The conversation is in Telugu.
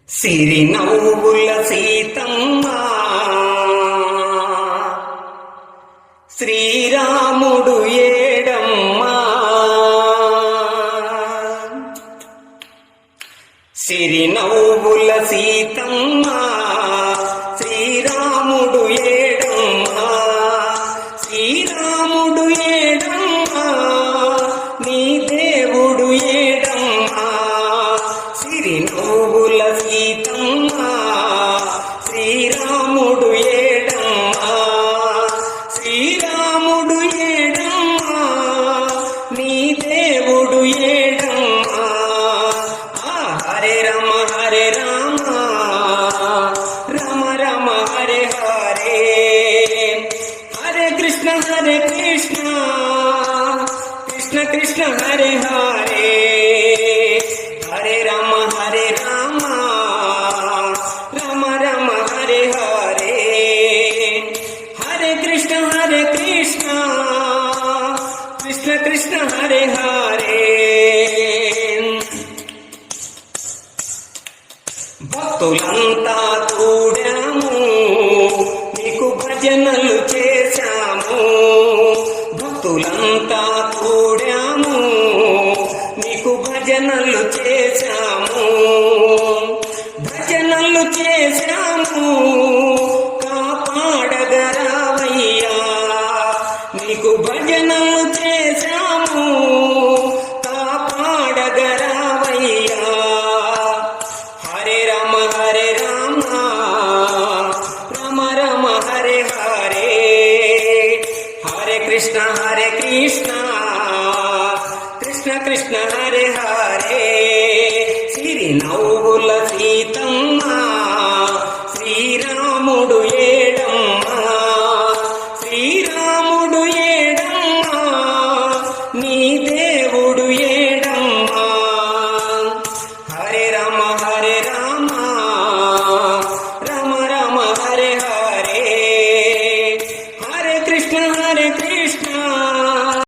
సిరి నవ్వుల సీతమ్మ శ్రీరాముడు ఏడమ్మా. సిరి నవ్వుల సీతమ్మ శ్రీరాముడు ఏడమ్మా. శ్రీరాముడు ఏడమ్మా నీ దేవుడు ఏడమ్మా. సిరి నవ్వుల సీతమ్మ శ్రీరాముడు ఏడమ్మా. శ్రీరాముడు ఏడమ్మా నీ దేవుడు ఏడమ్మా. హరే రామ హరే రామ రామ రామ హరే హరే. హరే కృష్ణ కృష్ణ కృష్ణ హరే హరే. హరే రామ రామ రామ హరే హరే. హరే కృష్ణ కృష్ణ కృష్ణ హరే హరే. భక్తులంతా కూడాము నీకు భజనలు చేశాము. భక్తులంతా కూడాము నీకు భజనలు చేశాము. భజనలు చేశాము కాపాడగరావయ్యా. నీకు భజనలు చేశాము కాపాడగరావయ్యా. హరే రామ రామ రామ హరే హరే. హరే కృష్ణ కృష్ణ కృష్ణ హరే హరే. సిరి నవ్వుల సీతమ్మ